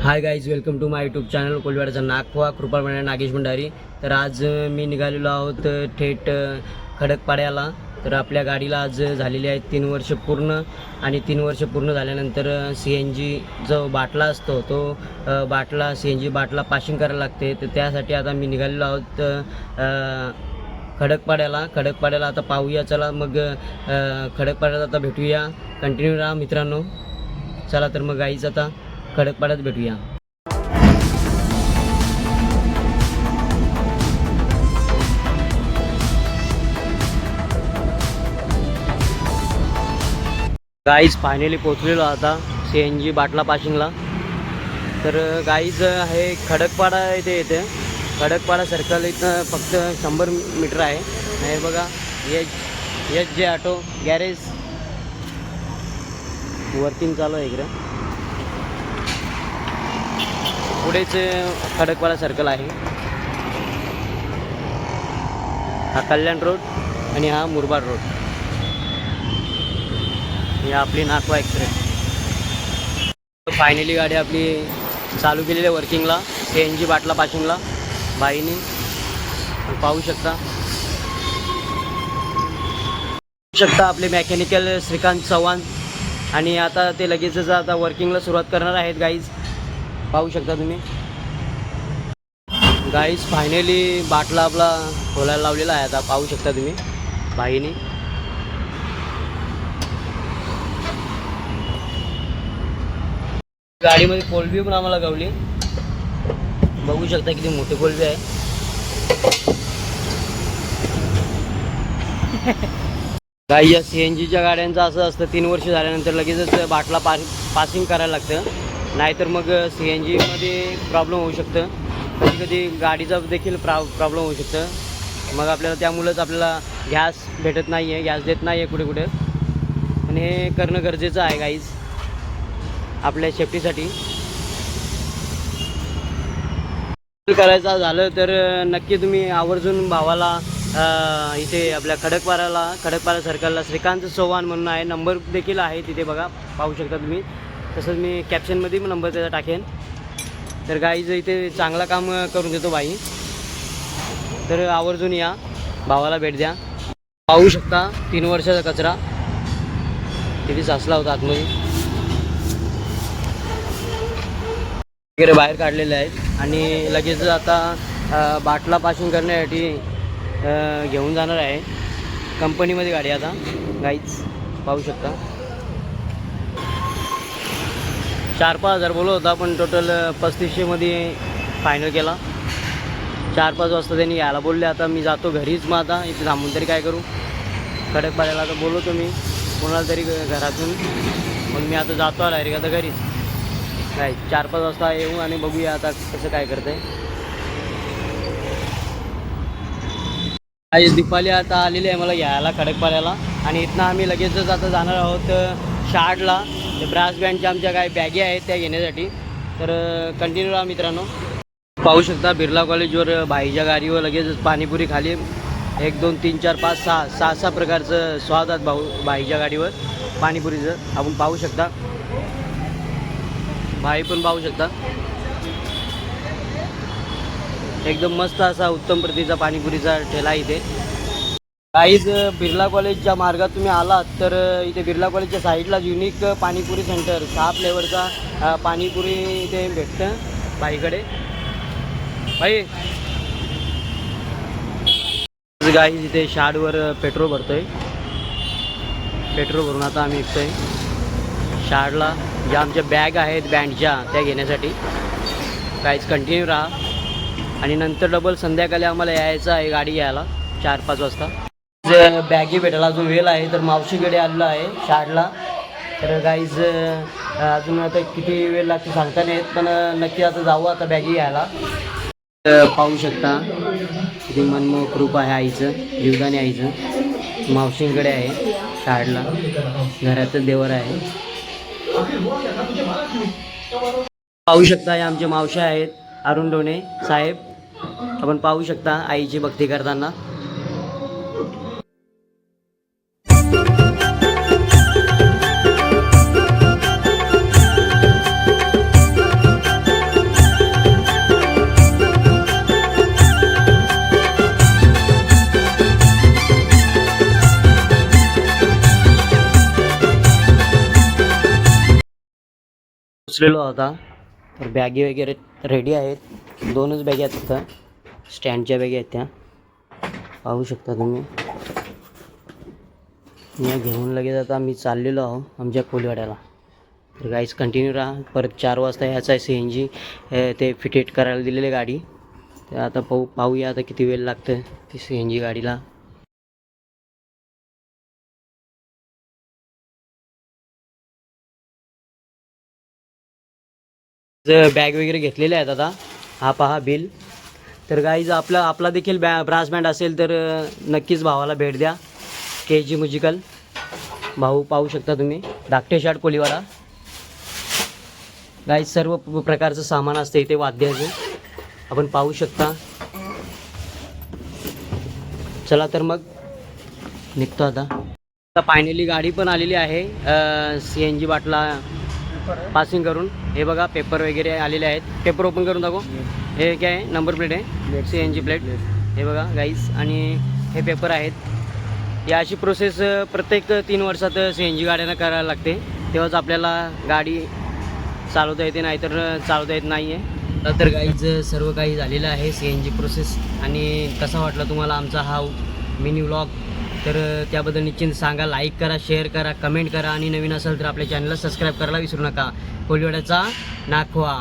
High guys, welcome to my YouTube channel कोलवाड्याचा नागफवा कृपाल म्हणा नागेश भंडारी. तर आज मी निघालेलो आहोत थेट खडकपाड्याला. तर आपल्या गाडीला आज झालेली आहेत 3 वर्ष पूर्ण. आणि 3 वर्ष पूर्ण झाल्यानंतर CNG जो बाटला असतो तो बाटला CNG बाटला पाशिंग करायला लागते. तर त्यासाठी आता मी निघालेलो आहोत खडकपाड्याला आता पाहूया. चला मग खडकपाड्याला आता भेटूया. कंटिन्यू राहा मित्रांनो. चला तर मग गाईज आता खडकपाड्यात भेटूया. गाईज फायनली पोचलेलो आता CNG बाटला पाशिंगला. तर गाईज हे खडकपाडा इथे येते. खडकपाडा सर्कल इथं फक्त 100 मीटर आहे. हे बघा H J auto garage working चालू आहे इकडं. पुढेच खडकपाडा सर्कल आहे. हा कल्याण रोड आणि हा मुरबाड रोड. ही आपली नागवा एक्सप्रेस. फायनली गाडी आपली चालू केलेली आहे वर्किंगला CNG बाटला पाशिंगला बाईनी. पाहू शकता आपले मेकॅनिकल श्रीकांत चव्हाण. आणि आता ते लगेचच आता वर्किंगला सुरुवात करणार आहेत गाईज. पाहू शकता तुम्ही. गाईज फायनली बाटला आपला खोलायला लावलेला आहे. आता पाहू शकता तुम्ही बाईनी. गाडीमध्ये कोलबी पण आम्हाला गावली. बघू शकता किती मोठी कोलबी आहे. गाई या CNGच्या गाड्यांचं असं असतं 3 वर्ष झाल्यानंतर लगेचच बाटला पासिंग करायला लागतं. नाहीतर मग CNGमध्ये प्रॉब्लेम होऊ शकतं. कधी गाडीचा देखील प्रॉब्लेम होऊ शकतं. मग आपल्याला त्यामुळंच आपल्याला गॅस भेटत नाही आहे, गॅस देत नाही आहे कुठे. आणि हे करणं गरजेचं आहे गाईज आपल्या सेफ्टीसाठी. करायचं झालं तर नक्की तुम्ही आवर्जून भावाला इथे आपल्या खडकपाडा सर्कलला श्रीकांत चव्हाण म्हणून आहे. नंबर देखील आहे तिथे बघा, पाहू शकता तुम्ही. तसंच मी कॅप्शनमध्ये पण नंबर त्याचा टाकेन. तर गाईज इथे चांगला काम करून देतो बाई. तर आवर्जून या, भावाला भेट द्या. पाहू शकता 3 वर्षाचा कचरा किती साचला होता आतमध्ये वगैरे बाहेर काढलेले आहेत. आणि लगेच आता बाटला पाशिंग करण्यासाठी घेऊन जाणार आहे कंपनीमध्ये गाडी. आता गाईज पाहू शकता 4-5 हजार बोलत होता, पण टोटल 3500मध्ये फायनल केला. 4-5 वाजता त्यांनी यायला बोलले. आता मी जातो घरीच. मग आता इथे थांबून तरी काय करू. खडकपाड्याला आता बोलवतो मी कोणाला तरी घरातून. मग मी आता जातो डायरेक्ट आता घरीच. काय 4-5 वाजता येऊ आणि बघूया आता कसं काय करतंय. आज दीपाली आता आलेली आहे मला घ्यायला खडकपाड्याला. आणि इथनं आम्ही लगेचच आता जाणार आहोत शार्डला. ब्रास बँडच्या आमच्या काही बॅगी आहेत त्या घेण्यासाठी. तर कंटिन्यू राहा मित्रांनो. पाहू शकता बिर्ला कॉलेजवर भाईच्या गाडीवर लगेचच पाणीपुरी खाली 1 2 3 4 5 6 प्रकारचं स्वाद आहेत भाईच्या गाडीवर पाणीपुरीचं. आपण पाहू शकता, भाई पण पाहू शकता. एकदम मस्त असा उत्तम प्रतीचा पाणीपुरीचा ठेला इथे. काहीच बिर्ला कॉलेजच्या मार्गात तुम्ही आलात तर इथे बिर्ला कॉलेजच्या साईडला युनिक पाणीपुरी सेंटर 6 फ्लेवरचा पाणीपुरी इथे भेटतं बाईकडे. बाई गाईज इथे शार्डवर पेट्रोल भरतोय. पेट्रोल भरून आता आम्ही निघतोय शार्डला. ज्या आमच्या बॅग आहेत बँडच्या त्या घेण्यासाठी. काहीच कंटिन्यू राहा. आणि नंतर डबल संध्याकाळी आम्हाला यायचं आहे गाडी घ्यायला 4-5 वाजता. बॅगी भेटायला अजून वेळ आहे. तर मावशीकडे आलेलो आहे शार्डला. तर गाईज अजून आता किती वेळ लागते सांगता नाही येत, पण नक्की आता जाऊ आता बॅगी घ्यायला. पाहू शकता किती मनमोहक रूप आहे आईचं, जीवदानी आईचं. मावशींकडे आहे शार्डला, घराचं देवर आहे. पाहू शकता हे आमचे मावशी आहेत अरुण डोणे साहेब. आपण पाहू शकता आईची भक्ती करताना. पोचलेलो होता. तर बॅगी वगैरे रेडी आहेत. 2च बॅगी आहेत फक्त, स्टँडच्या बॅगी आहेत त्या, पाहू शकता तुम्ही. मी घेऊन लगेच आता मी चाललेलो आहो आमच्या कोलीवाड्याला. तर गाईज कंटिन्यू राहा. परत 4 वाजता ह्याचा CNG ते फिटेट करायला दिलेली गाडी. तर आता पाहूया आता किती वेळ लागतं ती CNG गाडीला. बॅग वगैरे घेतलेले आहेत आता. हा पहा बिल. तर गाईज आपला देखील ब्रास बँड असेल तर नक्कीच भावाला भेट द्या. KG म्युझिकल भाऊ, पाहू शकता तुम्ही, धाकटे शाट कोलीवाडा. गाईज सर्व प्रकारचं सामान असतं इथे वाद्याचं, आपण पाहू शकता. चला तर मग निघतो आता. फायनली गाडी पण आलेली आहे CNG बाटला पासिंग करून. हे बघा पेपर वगैरे आलेले आहेत. पेपर ओपन करून दाखव. हे काय आहे, नंबर प्लेट आहे, CNG प्लेट. हे बघा गाईस, आणि हे पेपर आहेत. या अशी प्रोसेस प्रत्येक 3 वर्षात CNG गाड्यांना करायला लागते, तेव्हाच आपल्याला गाडी चालवता येते, नाहीतर चालवता येत नाही आहे. तर गाईज सर्व काही झालेलं आहे CNG प्रोसेस. आणि कसा वाटला तुम्हाला आमचा हा मिनी व्लॉग, तर त्याबद्दल निश्चित सांगा. लाईक करा, शेअर करा, कमेंट करा, आणि नवीन असेल तर आपल्या चॅनलला सबस्क्राईब करायला विसरू नका. कोलीवाड्याचा नाखवा.